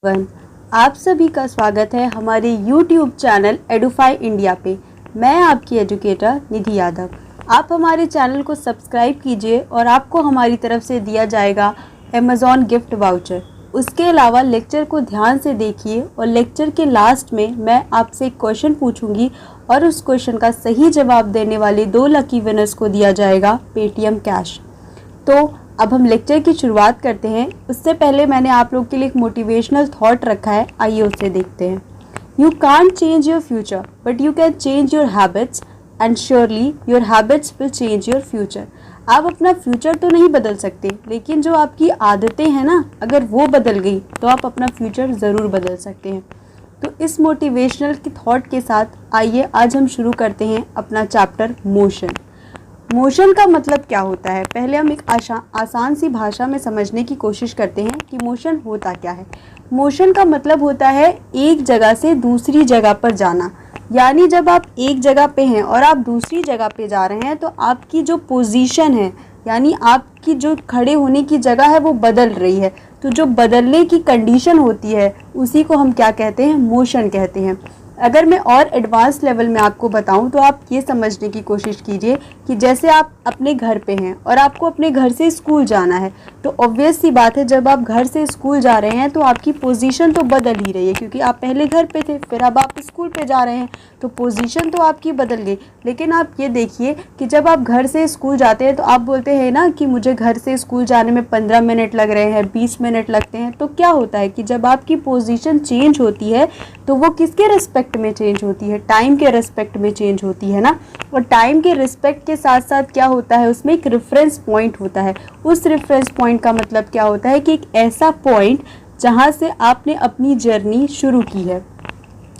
One आप सभी का स्वागत है हमारे YouTube चैनल एडुफाई इंडिया पे। मैं आपकी एजुकेटर निधि यादव। आप हमारे चैनल को सब्सक्राइब कीजिए और आपको हमारी तरफ से दिया जाएगा Amazon गिफ्ट वाउचर। उसके अलावा लेक्चर को ध्यान से देखिए और लेक्चर के लास्ट में मैं आपसे एक क्वेश्चन पूछूंगी और उस क्वेश्चन का सही जवाब देने वाले 2 लकी विनर्स को दिया जाएगा पेटीएम कैश। तो अब हम लेक्चर की शुरुआत करते हैं। उससे पहले मैंने आप लोग के लिए एक मोटिवेशनल थॉट रखा है, आइए उसे देखते हैं। You can't change your future but you can change your habits and surely your habits will change your future. आप अपना फ्यूचर तो नहीं बदल सकते, लेकिन जो आपकी आदतें हैं ना, अगर वो बदल गई तो आप अपना फ्यूचर ज़रूर बदल सकते हैं। तो इस मोटिवेशनल की थॉट के साथ आइए आज हम शुरू करते हैं अपना चैप्टर मोशन। मोशन का मतलब क्या होता है, पहले हम एक आसान सी भाषा में समझने की कोशिश करते हैं कि मोशन होता क्या है। मोशन का मतलब होता है एक जगह से दूसरी जगह पर जाना। यानी जब आप एक जगह पे हैं और आप दूसरी जगह पे जा रहे हैं तो आपकी जो पोजीशन है, यानी आपकी जो खड़े होने की जगह है वो बदल रही है। तो जो बदलने की कंडीशन होती है उसी को हम क्या कहते हैं, मोशन कहते हैं। अगर मैं और एडवांस लेवल में आपको बताऊं तो आप ये समझने की कोशिश कीजिए कि जैसे आप अपने घर पे हैं और आपको अपने घर से स्कूल जाना है, तो ऑब्वियस सी बात है जब आप घर से स्कूल जा रहे हैं तो आपकी पोजीशन तो बदल ही रही है, क्योंकि आप पहले घर पे थे फिर अब आप स्कूल पे जा रहे हैं तो पोजीशन तो आपकी बदल गई। लेकिन आप ये देखिए कि जब आप घर से स्कूल जाते हैं तो आप बोलते हैं ना कि मुझे घर से स्कूल जाने में 15 मिनट लग रहे हैं, 20 मिनट लगते हैं। तो क्या होता है कि जब आपकी पोजीशन चेंज होती है तो वो किसके रिस्पेक्ट में चेंज होती है, टाइम के रिस्पेक्ट में चेंज होती है ना। और टाइम के रिस्पेक्ट के साथ साथ क्या होता है, उसमें एक रेफरेंस पॉइंट होता है। उस रेफरेंस पॉइंट का मतलब क्या होता है कि एक ऐसा पॉइंट जहाँ से आपने अपनी जर्नी शुरू की है।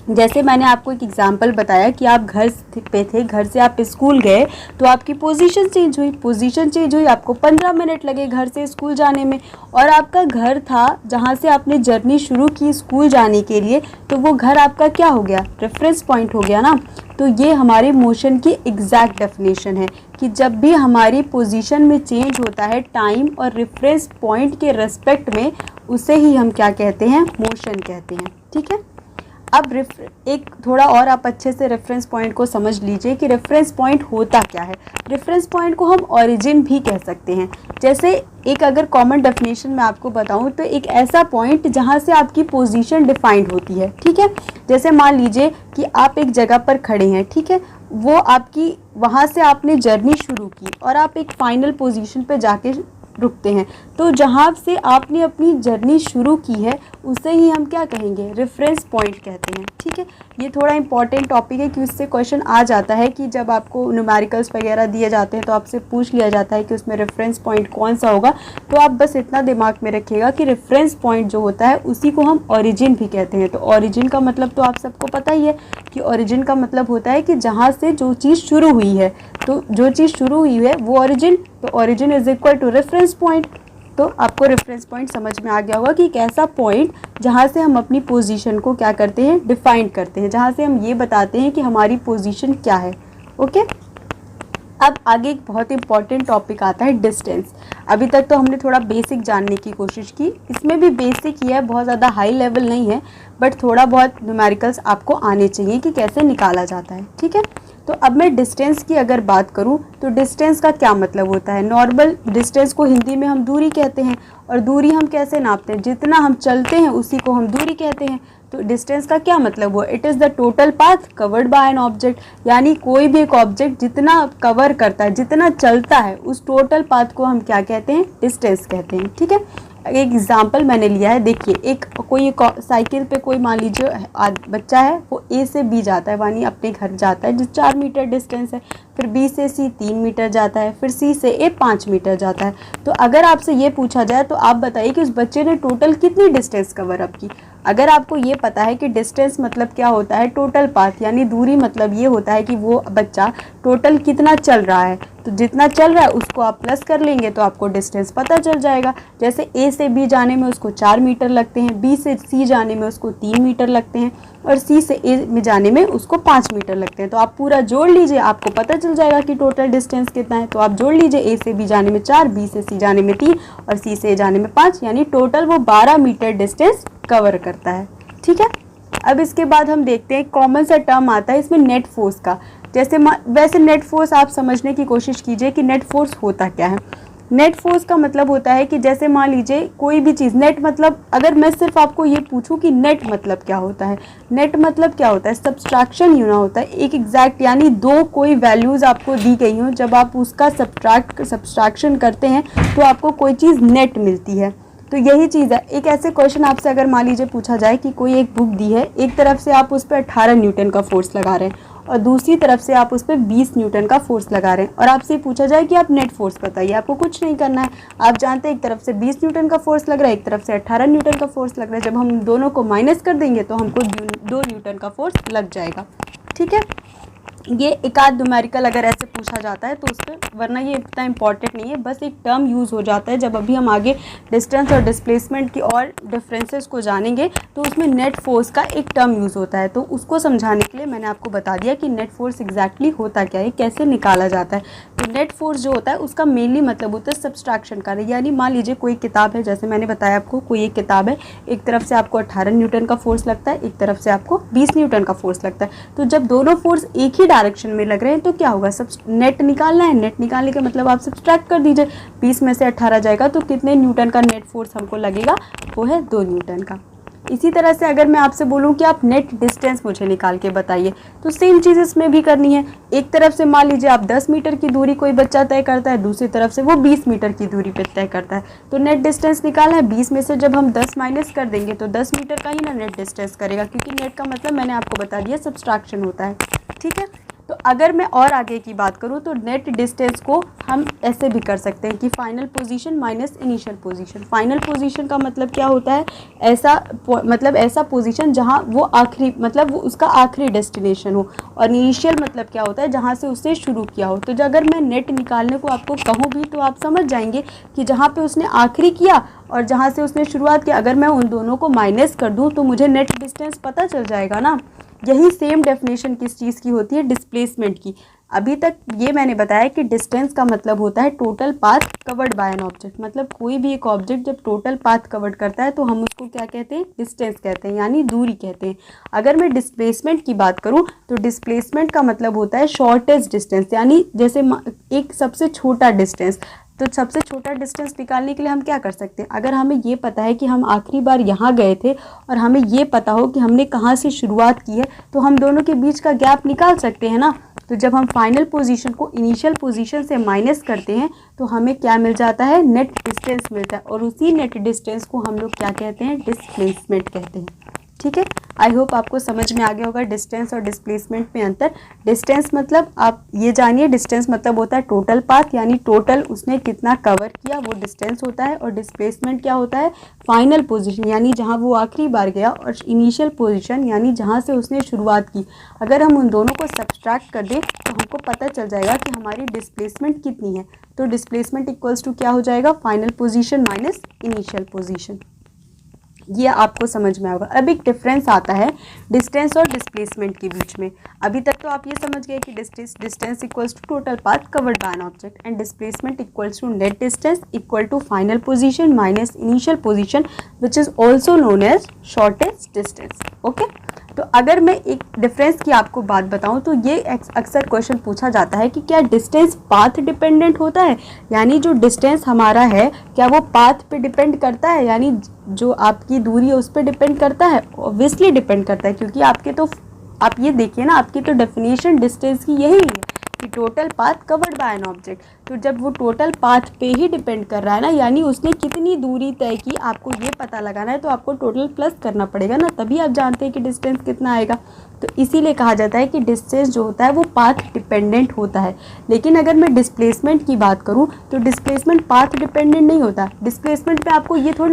जैसे मैंने आपको एक एग्जांपल बताया कि आप घर पे थे, घर से आप स्कूल गए तो आपकी पोजीशन चेंज हुई, आपको 15 मिनट लगे घर से स्कूल जाने में। और आपका घर था जहाँ से आपने जर्नी शुरू की स्कूल जाने के लिए, तो वो घर आपका क्या हो गया, रेफरेंस पॉइंट हो गया ना। तो ये हमारे मोशन की एग्जैक्ट डेफिनेशन है कि जब भी हमारी पोजीशन में चेंज होता है टाइम और रेफरेंस पॉइंट के रेस्पेक्ट में, उसे ही हम क्या कहते हैं, मोशन कहते हैं। ठीक है, अब एक थोड़ा और आप अच्छे से रेफरेंस पॉइंट को समझ लीजिए कि रेफरेंस पॉइंट होता क्या है। रेफरेंस पॉइंट को हम ओरिजिन भी कह सकते हैं। जैसे एक अगर कॉमन डेफिनेशन मैं आपको बताऊं तो एक ऐसा पॉइंट जहां से आपकी पोजीशन डिफाइंड होती है। ठीक है, जैसे मान लीजिए कि आप एक जगह पर खड़े हैं, ठीक है, वो आपकी वहां से आपने जर्नी शुरू की और आप एक फाइनल पोजीशन पे जाके रुकते हैं। तो जहाँ से आपने अपनी जर्नी शुरू की है उसे ही हम क्या कहेंगे, रेफरेंस पॉइंट कहते हैं। ठीक है, ये थोड़ा इंपॉर्टेंट टॉपिक है कि उससे क्वेश्चन आ जाता है कि जब आपको न्यूमेरिकल्स वगैरह दिए जाते हैं तो आपसे पूछ लिया जाता है कि उसमें रेफरेंस पॉइंट कौन सा होगा। तो आप बस इतना दिमाग में रखिएगा कि रेफरेंस पॉइंट जो होता है उसी को हम ओरिजिन भी कहते हैं। तो ओरिजिन का मतलब तो आप सबको पता ही है कि ओरिजिन का मतलब होता है कि जहाँ से जो चीज़ शुरू हुई है, तो जो चीज़ शुरू हुई है वो ओरिजिन, तो origin is equal to reference point. तो आपको रेफरेंस पॉइंट समझ में आ गया होगा कि एक ऐसा पॉइंट जहाँ से हम अपनी पोजीशन को क्या करते हैं, डिफाइन करते हैं, जहाँ से हम ये बताते हैं कि हमारी पोजीशन क्या है। ओके, अब आगे एक बहुत इंपॉर्टेंट टॉपिक आता है, डिस्टेंस। अभी तक तो हमने थोड़ा बेसिक जानने की कोशिश की, इसमें भी बेसिक ही है, बहुत ज़्यादा हाई लेवल नहीं है, बट थोड़ा बहुत न्यूमेरिकल्स आपको आने चाहिए कि कैसे निकाला जाता है। ठीक है, तो अब मैं डिस्टेंस की अगर बात करूं तो डिस्टेंस का क्या मतलब होता है। नॉर्मल डिस्टेंस को हिंदी में हम दूरी कहते हैं, और दूरी हम कैसे नापते हैं, जितना हम चलते हैं उसी को हम दूरी कहते हैं। तो डिस्टेंस का क्या मतलब हुआ, it is the total path covered by an object. यानी कोई भी एक ऑब्जेक्ट जितना कवर करता है, जितना चलता है, उस टोटल पाथ को हम क्या कहते हैं, डिस्टेंस कहते हैं। ठीक है, एक एग्जाम्पल मैंने लिया है, देखिए एक कोई साइकिल पे कोई मान लीजिए बच्चा है, वो ए से बी जाता है, यानी अपने घर जाता है जो 4 मीटर डिस्टेंस है, फिर बी से सी 3 मीटर जाता है, फिर सी से ए 5 मीटर जाता है। तो अगर आपसे ये पूछा जाए तो आप बताइए कि उस बच्चे ने टोटल कितनी डिस्टेंस कवर अप की। अगर आपको ये पता है कि डिस्टेंस मतलब क्या होता है, टोटल पाथ, यानी दूरी मतलब ये होता है कि वो बच्चा टोटल कितना चल रहा है, तो जितना चल रहा है उसको आप प्लस कर लेंगे तो आपको डिस्टेंस पता चल जाएगा। जैसे ए से बी जाने में उसको 4 मीटर लगते हैं, बी से सी जाने में उसको 3 मीटर लगते हैं, और सी से ए में जाने में उसको 5 मीटर लगते हैं। तो आप पूरा जोड़ लीजिए, आपको पता चल जाएगा कि टोटल डिस्टेंस कितना है। तो आप जोड़ लीजिए, ए से बी जाने में 4, बी से सी जाने में 3 और सी से ए जाने में 5, यानी टोटल वो 12 मीटर डिस्टेंस कवर करता है। ठीक है, अब इसके बाद हम देखते हैं कॉमन सा टर्म आता है इसमें नेट फोर्स का। जैसे वैसे नेट फोर्स आप समझने की कोशिश कीजिए कि नेट फोर्स होता क्या है। नेट फोर्स का मतलब होता है कि जैसे मान लीजिए कोई भी चीज़, नेट मतलब अगर मैं सिर्फ आपको ये पूछूं कि नेट मतलब क्या होता है, नेट मतलब क्या होता है, सब्सट्रैक्शन यूँ ना होता है एक एग्जैक्ट, यानी दो कोई वैल्यूज़ आपको दी गई हों, जब आप उसका सब्सट्रैक्शन करते हैं तो आपको कोई चीज़ नेट मिलती है। तो यही चीज़ है। एक ऐसे क्वेश्चन आपसे अगर मान लीजिए पूछा जाए कि कोई एक बुक दी है, एक तरफ से आप उस पर 18 न्यूटन का फोर्स लगा रहे हैं और दूसरी तरफ से आप उस पर 20 न्यूटन का फोर्स लगा रहे हैं, और आपसे पूछा जाए कि आप नेट फोर्स बताइए, आपको कुछ नहीं करना है। आप जानते हैं एक तरफ से 20 न्यूटन का फोर्स लग रहा है, एक तरफ से 18 न्यूटन का फोर्स लग रहा है। जब हम दोनों को माइनस कर देंगे तो हमको 2 न्यूटन का फोर्स लग जाएगा। ठीक है, ये एक आध न्यूमेरिकल अगर ऐसे पूछा जाता है तो उस पर, वरना ये इतना इंपॉर्टेंट नहीं है, बस एक टर्म यूज़ हो जाता है। जब अभी हम आगे डिस्टेंस और डिस्प्लेसमेंट की और डिफरेंसेस को जानेंगे तो उसमें नेट फोर्स का एक टर्म यूज़ होता है, तो उसको समझाने के लिए मैंने आपको बता दिया कि नेट फोर्स एग्जैक्टली होता क्या है, कैसे निकाला जाता है। तो नेट फोर्स जो होता है उसका मेनली मतलब होता है सब्सट्रैक्शन का। यानी मान लीजिए कोई किताब है, जैसे मैंने बताया आपको कोई एक किताब है, एक तरफ से आपको 18 न्यूटन का फोर्स लगता है, एक तरफ से आपको 20 न्यूटन का फोर्स लगता है। तो जब दोनों फोर्स एक ही डायरेक्शन में लग रहे हैं तो क्या होगा, सब नेट निकालना है। नेट निकालने के मतलब आप सब्सट्रैक्ट कर दीजिए, 20 में से 18 जाएगा तो कितने न्यूटन का नेट फोर्स हमको लगेगा, वो है 2 न्यूटन का। इसी तरह से अगर मैं आपसे बोलूं कि आप नेट डिस्टेंस मुझे निकाल के बताइए, तो सेम चीज़ इसमें भी करनी है। एक तरफ से मान लीजिए आप 10 मीटर की दूरी कोई बच्चा तय करता है, दूसरी तरफ से वो 20 मीटर की दूरी पे तय करता है, तो नेट डिस्टेंस निकालना है। 20 में से जब हम 10 माइनस कर देंगे तो 10 मीटर का ही ना नेट डिस्टेंस करेगा, क्योंकि नेट का मतलब मैंने आपको बता दिया सब्सट्रैक्शन होता है। ठीक है, तो अगर मैं और आगे की बात करूं तो नेट डिस्टेंस को हम ऐसे भी कर सकते हैं कि final position minus initial position. Final position का मतलब क्या होता है, ऐसा पोजीशन जहां वो आखिरी, मतलब वो उसका आखिरी डेस्टिनेशन हो, और इनिशियल मतलब क्या होता है, जहां से उसने शुरू किया हो। तो अगर मैं नेट निकालने को आपको कहूँ भी तो आप समझ जाएंगे कि जहाँ पे उसने आखिरी किया और जहाँ से उसने शुरुआत किया, अगर मैं उन दोनों को माइनस कर दूँ तो मुझे नेट डिस्टेंस पता चल जाएगा ना। यही सेम डेफिनेशन किस चीज़ की होती है, डिस्प्लेसमेंट की। अभी तक ये मैंने बताया कि डिस्टेंस का मतलब होता है total path covered by an object. मतलब कोई भी एक ऑब्जेक्ट जब टोटल पाथ कवर्ड करता है तो हम उसको क्या कहते हैं, डिस्टेंस कहते हैं, यानी दूरी कहते हैं। अगर मैं डिस्प्लेसमेंट की बात करूं तो डिस्प्लेसमेंट का मतलब होता है शॉर्टेस्ट डिस्टेंस, यानी जैसे एक सबसे छोटा डिस्टेंस। तो सबसे छोटा डिस्टेंस निकालने के लिए हम क्या कर सकते हैं, अगर हमें ये पता है कि हम आखिरी बार यहाँ गए थे और हमें ये पता हो कि हमने कहाँ से शुरुआत की है, तो हम दोनों के बीच का गैप निकाल सकते हैं ना। तो जब हम फाइनल पोजीशन को इनिशियल पोजीशन से माइनस करते हैं तो हमें क्या मिल जाता है, नेट डिस्टेंस मिलता है, और उसी नेट डिस्टेंस को हम लोग क्या कहते हैं, डिस्प्लेसमेंट कहते हैं। ठीक है, आई होप आपको समझ में आ गया होगा डिस्टेंस और डिस्प्लेसमेंट में अंतर। डिस्टेंस मतलब आप ये जानिए, डिस्टेंस मतलब होता है टोटल पाथ, यानी टोटल उसने कितना कवर किया वो डिस्टेंस होता है, और डिस्प्लेसमेंट क्या होता है, फाइनल पोजीशन, यानी जहां वो आखिरी बार गया, और इनिशियल पोजीशन यानी जहां से उसने शुरुआत की। अगर हम उन दोनों को सब्सट्रैक्ट कर दें तो हमको पता चल जाएगा कि हमारी डिस्प्लेसमेंट कितनी है। तो डिस्प्लेसमेंट इक्वल्स टू क्या हो जाएगा, final position minus initial position. ये आपको समझ में आएगा। अब एक डिफरेंस आता है डिस्टेंस और डिस्प्लेसमेंट के बीच में। अभी तक तो आप ये समझ गए कि distance equals to total path covered by an object and displacement equals to net distance equal to final position minus initial position which is also known as shortest distance. Okay, तो अगर मैं एक डिफरेंस की आपको बात बताऊं तो ये अक्सर क्वेश्चन पूछा जाता है कि क्या डिस्टेंस पाथ डिपेंडेंट होता है, यानी जो डिस्टेंस हमारा है क्या वो पाथ पे डिपेंड करता है, यानी जो आपकी दूरी है उस पर डिपेंड करता है। ऑब्वियसली डिपेंड करता है, क्योंकि आपके तो आप ये देखिए ना, आपकी तो डेफिनेशन डिस्टेंस की यही है कि total path covered by an object. तो जब वो टोटल पाथ पे ही डिपेंड कर रहा है ना, यानी उसने कितनी दूरी तय की आपको ये पता लगाना है, तो आपको टोटल प्लस करना पड़ेगा ना, तभी आप जानते हैं कि डिस्टेंस कितना आएगा। तो इसीलिए कहा जाता है कि डिस्टेंस जो होता है वो पाथ डिपेंडेंट होता है। लेकिन अगर मैं डिस्प्लेसमेंट की बात करूँ तो डिस्प्लेसमेंट पाथ डिपेंडेंट नहीं होता। डिस्प्लेसमेंट पे आपको ये थोड़ी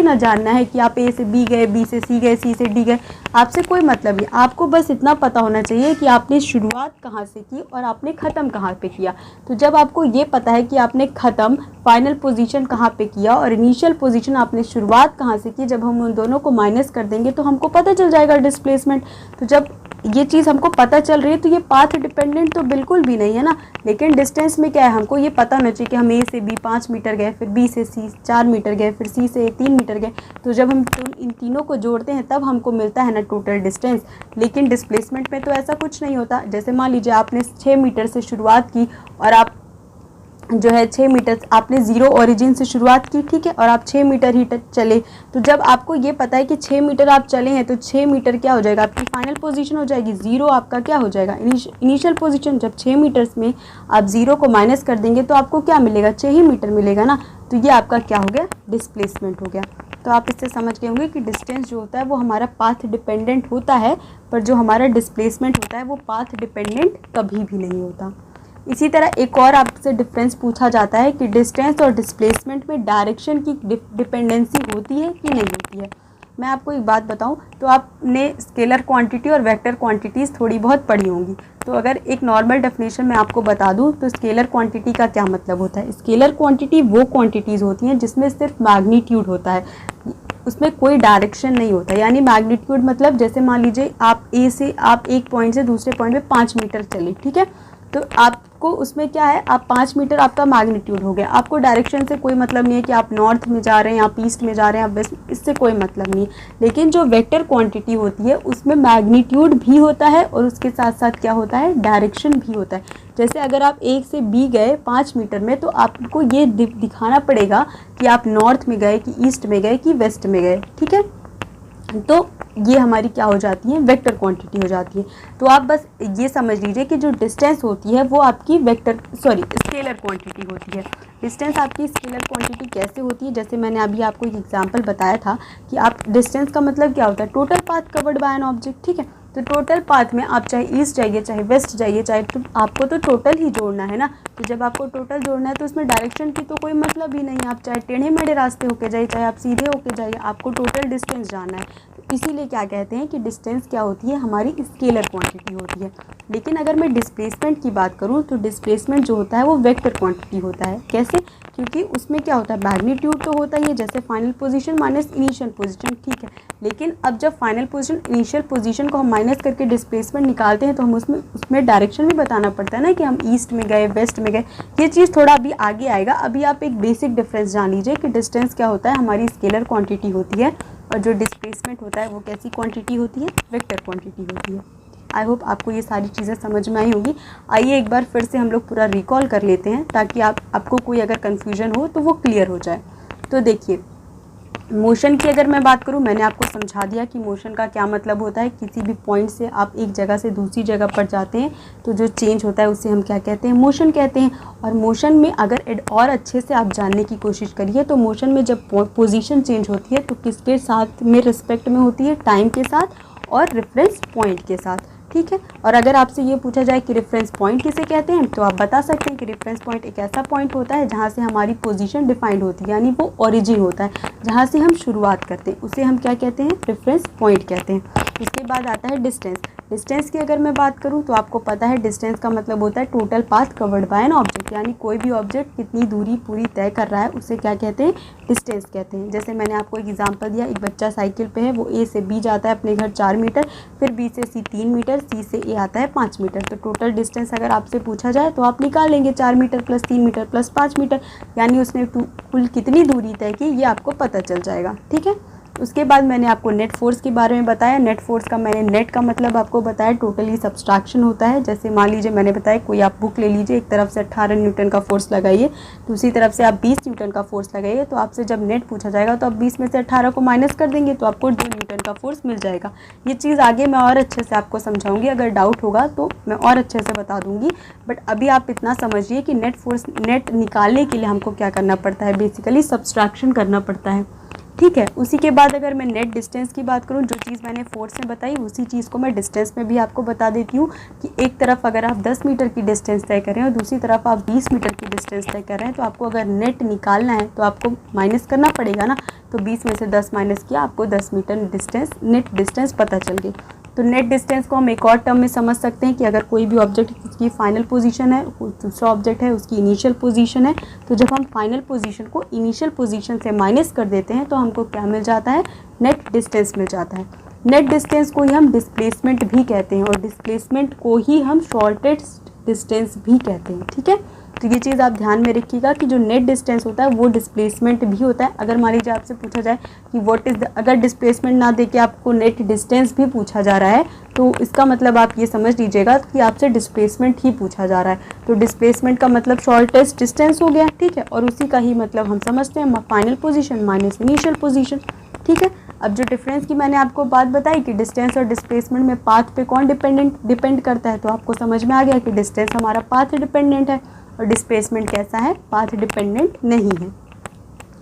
ना जानना है कि आप ए से बी गए, बी से सी गए, सी से डी गए, आपसे कोई मतलब नहीं। आपको बस इतना पता होना चाहिए कि आपने शुरुआत कहाँ से की और आपने ख़त्म कहाँ पे किया। तो जब आपको ये पता है कि आपने ख़त्म फाइनल पोजीशन कहाँ पे किया और इनिशियल पोजीशन आपने शुरुआत कहाँ से की, जब हम उन दोनों को माइनस कर देंगे तो हमको पता चल जाएगा डिस्प्लेसमेंट। तो जब ये चीज़ हमको पता चल रही है, तो ये पाथ डिपेंडेंट तो बिल्कुल भी नहीं है ना। लेकिन डिस्टेंस में क्या है, हमको ये पता होना चाहिए कि हम ए से बी 5 मीटर गए, फिर बी से सी 4 मीटर गए, फिर सी से 3 मीटर गए। तो जब हम इन तीनों को जोड़ते हैं तब हमको मिलता है ना टोटल डिस्टेंस। लेकिन डिस्प्लेसमेंट में तो ऐसा कुछ नहीं होता। जैसे मान लीजिए आपने 6 मीटर से शुरुआत की और आप जो है 6 मीटर आपने ज़ीरो ओरिजिन से शुरुआत की, ठीक है, और आप 6 मीटर ही चले। तो जब आपको ये पता है कि 6 मीटर आप चले हैं तो 6 मीटर क्या हो जाएगा, आपकी फाइनल पोजीशन हो जाएगी। ज़ीरो आपका क्या हो जाएगा, इनिशियल पोजीशन। जब 6 मीटर्स में आप ज़ीरो को माइनस कर देंगे तो आपको क्या मिलेगा, 6 ही मीटर मिलेगा ना। तो ये आपका क्या हो गया, डिस्प्लेसमेंट हो गया। तो आप इससे समझ गए होंगे कि डिस्टेंस जो होता है वो हमारा पाथ डिपेंडेंट होता है, पर जो हमारा डिस्प्लेसमेंट होता है वो पाथ डिपेंडेंट कभी भी नहीं होता। इसी तरह एक और आपसे डिफरेंस पूछा जाता है कि डिस्टेंस और डिस्प्लेसमेंट में डायरेक्शन की डिपेंडेंसी होती है कि नहीं होती है। मैं आपको एक बात बताऊं तो आपने स्केलर क्वांटिटी और वेक्टर क्वांटिटीज़ थोड़ी बहुत पढ़ी होंगी। तो अगर एक नॉर्मल डेफिनेशन मैं आपको बता दूं तो स्केलर क्वांटिटी का क्या मतलब होता है। स्केलर क्वांटिटी वो क्वांटिटीज़ होती हैं जिसमें सिर्फ मैग्नीट्यूड होता है, उसमें कोई डायरेक्शन नहीं होता। यानी मैग्नीट्यूड मतलब जैसे मान लीजिए आप ए से आप एक पॉइंट से दूसरे पॉइंट में 5 मीटर चले, ठीक है, तो आपको उसमें क्या है, आप 5 मीटर आपका मैग्नीट्यूड हो गया। आपको डायरेक्शन से कोई मतलब नहीं है कि आप नॉर्थ में जा रहे हैं, आप ईस्ट में जा रहे हैं, आप वेस्ट, इससे कोई मतलब नहीं है। लेकिन जो वेक्टर क्वांटिटी होती है उसमें मैग्नीट्यूड भी होता है और उसके साथ साथ क्या होता है, डायरेक्शन भी होता है। जैसे अगर आप एक से बी गए 5 मीटर में तो आपको ये दिखाना पड़ेगा कि आप नॉर्थ में गए कि ईस्ट में गए कि वेस्ट में गए, ठीक है। तो ये हमारी क्या हो जाती है, वेक्टर क्वांटिटी हो जाती है। तो आप बस ये समझ लीजिए कि जो डिस्टेंस होती है वो आपकी स्केलर क्वांटिटी होती है। डिस्टेंस आपकी स्केलर क्वांटिटी कैसे होती है, जैसे मैंने अभी आपको एक एग्जांपल बताया था कि आप डिस्टेंस का मतलब क्या होता है, total path covered by an object, ठीक है। तो टोटल पाथ में आप चाहे ईस्ट जाइए चाहे वेस्ट जाइए, चाहे तो आपको तो टोटल ही जोड़ना है ना। तो जब आपको टोटल जोड़ना है तो उसमें डायरेक्शन की तो कोई मतलब ही नहीं है। आप चाहे टेढ़े मेढ़े रास्ते होके जाइए चाहे आप सीधे होके जाइए, आपको टोटल डिस्टेंस जानना है। तो इसीलिए क्या कहते हैं कि डिस्टेंस क्या होती है, हमारी स्केलर क्वांटिटी होती है। लेकिन अगर मैं डिस्प्लेसमेंट की बात करूँ तो डिस्प्लेसमेंट जो होता है वो वेक्टर क्वांटिटी होता है। कैसे, क्योंकि उसमें क्या होता है, मैग्नीट्यूड तो होता ही है, जैसे final position minus initial position, ठीक है। लेकिन अब जब फाइनल पोजीशन इनिशियल पोजीशन को हम माइनस करके डिस्प्लेसमेंट निकालते हैं तो हम उसमें डायरेक्शन भी बताना पड़ता है ना, कि हम ईस्ट में गए वेस्ट में गए। ये चीज़ थोड़ा अभी आगे आएगा। अभी आप एक बेसिक डिफरेंस जान लीजिए कि डिस्टेंस क्या होता है, हमारी स्केलर क्वांटिटी होती है, और जो डिस्प्लेसमेंट होता है वो कैसी क्वांटिटी होती है, वेक्टर क्वांटिटी होती है। आई होप आपको ये सारी चीज़ें समझ में आई होगी। आइए एक बार फिर से हम लोग पूरा रिकॉल कर लेते हैं ताकि आपको कोई अगर कन्फ्यूजन हो तो वो क्लियर हो जाए। तो देखिए, मोशन की अगर मैं बात करूं, मैंने आपको समझा दिया कि मोशन का क्या मतलब होता है। किसी भी पॉइंट से आप एक जगह से दूसरी जगह पर जाते हैं तो जो चेंज होता है उसे हम क्या कहते हैं, मोशन कहते हैं। और मोशन में अगर और अच्छे से आप जानने की कोशिश करिए तो मोशन में जब पोजीशन चेंज होती है तो किसके साथ में रिस्पेक्ट में होती है, टाइम के साथ और रेफरेंस पॉइंट के साथ, ठीक है। और अगर आपसे ये पूछा जाए कि रेफरेंस पॉइंट किसे कहते हैं तो आप बता सकते हैं कि रेफरेंस पॉइंट एक ऐसा पॉइंट होता है जहाँ से हमारी पोजीशन डिफाइंड होती है, यानी वो ओरिजिन होता है, जहाँ से हम शुरुआत करते हैं उसे हम क्या कहते हैं, रेफरेंस पॉइंट कहते हैं। उसके बाद आता है डिस्टेंस। डिस्टेंस की अगर मैं बात करूं तो आपको पता है डिस्टेंस का मतलब होता है total path covered by an object, यानी कोई भी ऑब्जेक्ट कितनी दूरी पूरी तय कर रहा है उसे क्या कहते हैं, डिस्टेंस कहते हैं। जैसे मैंने आपको एक एग्जांपल दिया, एक बच्चा साइकिल पे है, वो ए से बी जाता है अपने घर 4 मीटर, फिर बी से सी 3 मीटर, सी से ए आता है 5 मीटर। तो टोटल डिस्टेंस अगर आपसे पूछा जाए तो आप निकाल लेंगे 4 metre plus 3 metre plus 5 metre, यानी उसने कुल कितनी दूरी तय की ये आपको पता चल जाएगा, ठीक है। उसके बाद मैंने आपको नेट फोर्स के बारे में बताया। नेट फोर्स का मैंने नेट का मतलब आपको बताया, टोटली सब्सट्रैक्शन होता है। जैसे मान लीजिए मैंने बताया कोई आप बुक ले लीजिए, एक तरफ से 18 न्यूटन का फोर्स लगाइए, दूसरी तरफ से आप 20 न्यूटन का फोर्स लगाइए, तो आपसे जब नेट पूछा जाएगा तो आप 20 में से 18 को माइनस कर देंगे तो आपको 2 न्यूटन का फोर्स मिल जाएगा। ये चीज़ आगे मैं और अच्छे से आपको समझाऊंगी, अगर डाउट होगा तो मैं और अच्छे से बता दूंगी। बट अभी आप इतना समझिए कि नेट निकालने के लिए हमको क्या करना पड़ता है, बेसिकली सब्सट्रैक्शन करना पड़ता है, ठीक है। उसी के बाद अगर मैं नेट डिस्टेंस की बात करूं, जो चीज़ मैंने फोर्स में बताई उसी चीज़ को मैं डिस्टेंस में भी आपको बता देती हूं कि एक तरफ अगर आप 10 मीटर की डिस्टेंस तय करें और दूसरी तरफ आप 20 मीटर की डिस्टेंस तय कर रहे हैं तो आपको अगर नेट निकालना है तो आपको माइनस करना पड़ेगा ना। तो 20 में से 10 माइनस किया, आपको 10 मीटर नेट डिस्टेंस पता चल गई। तो नेट डिस्टेंस को हम एक और टर्म में समझ सकते हैं कि अगर कोई भी ऑब्जेक्ट उसकी फाइनल पोजीशन है, दूसरा ऑब्जेक्ट है उसकी इनिशियल पोजीशन है, तो जब हम फाइनल पोजीशन को इनिशियल पोजीशन से माइनस कर देते हैं तो हमको क्या मिल जाता है, नेट डिस्टेंस मिल जाता है। नेट डिस्टेंस को ही हम डिस्प्लेसमेंट भी कहते हैं और डिस्प्लेसमेंट को ही हम शॉर्टेस्ट डिस्टेंस भी कहते हैं। ठीक है, तो ये चीज़ आप ध्यान में रखिएगा कि जो नेट डिस्टेंस होता है वो डिस्प्लेसमेंट भी होता है। अगर मान लीजिए आपसे पूछा जाए कि व्हाट इज़ द, अगर डिस्प्लेसमेंट ना दे के आपको नेट डिस्टेंस भी पूछा जा रहा है तो इसका मतलब आप ये समझ लीजिएगा कि आपसे डिस्प्लेसमेंट ही पूछा जा रहा है। तो डिस्प्लेसमेंट का मतलब शॉर्टेस्ट डिस्टेंस हो गया। ठीक है, और उसी का ही मतलब हम समझते हैं final position minus initial position. ठीक है, अब जो डिफरेंस की मैंने आपको बात बताई कि डिस्टेंस और डिस्प्लेसमेंट में पाथ पे कौन डिपेंड करता है, तो आपको समझ में आ गया कि डिस्टेंस हमारा पाथ डिपेंडेंट है और डिस्प्लेसमेंट कैसा है, पाथ डिपेंडेंट नहीं है।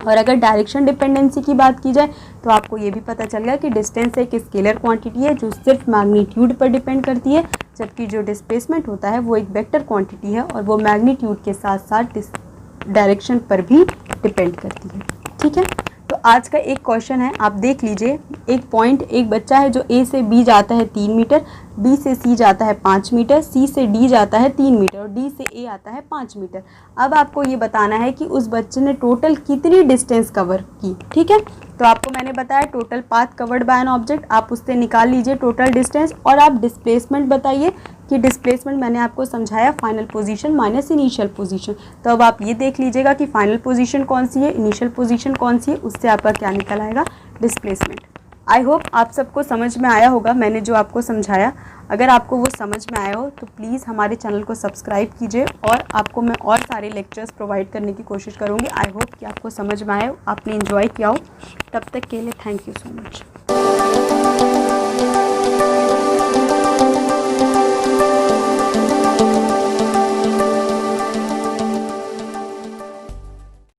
और अगर डायरेक्शन डिपेंडेंसी की बात की जाए तो आपको ये भी पता चल गया कि डिस्टेंस एक स्केलर क्वांटिटी है जो सिर्फ मैग्नीट्यूड पर डिपेंड करती है, जबकि जो डिस्प्लेसमेंट होता है वो एक वेक्टर क्वांटिटी है और वो मैग्नीट्यूड के साथ साथ डायरेक्शन पर भी डिपेंड करती है। ठीक है, तो आज का एक क्वेश्चन है, आप देख लीजिए। एक पॉइंट, एक बच्चा है जो ए से बी जाता है 3 मीटर, बी से सी जाता है 5 मीटर, सी से डी जाता है 3 मीटर और डी से ए आता है 5 मीटर। अब आपको ये बताना है कि उस बच्चे ने टोटल कितनी डिस्टेंस कवर की। ठीक है, तो आपको मैंने बताया total path covered by an object, आप उससे निकाल लीजिए टोटल डिस्टेंस और आप डिस्प्लेसमेंट बताइए कि डिस्प्लेसमेंट मैंने आपको समझाया final position minus initial position. तो अब आप ये देख लीजिएगा कि फाइनल पोजीशन कौन सी है, इनिशियल पोजीशन कौन सी है, उससे आपका क्या निकल आएगा, डिस्प्लेसमेंट। आई होप आप सबको समझ में आया होगा मैंने जो आपको समझाया। अगर आपको वो समझ में आया हो तो प्लीज़ हमारे चैनल को सब्सक्राइब कीजिए और आपको मैं और सारे लेक्चर्स प्रोवाइड करने की कोशिश करूँगी। आई होप कि आपको समझ में आए हो, आपने एंजॉय किया हो। तब तक के लिए थैंक यू सो मच।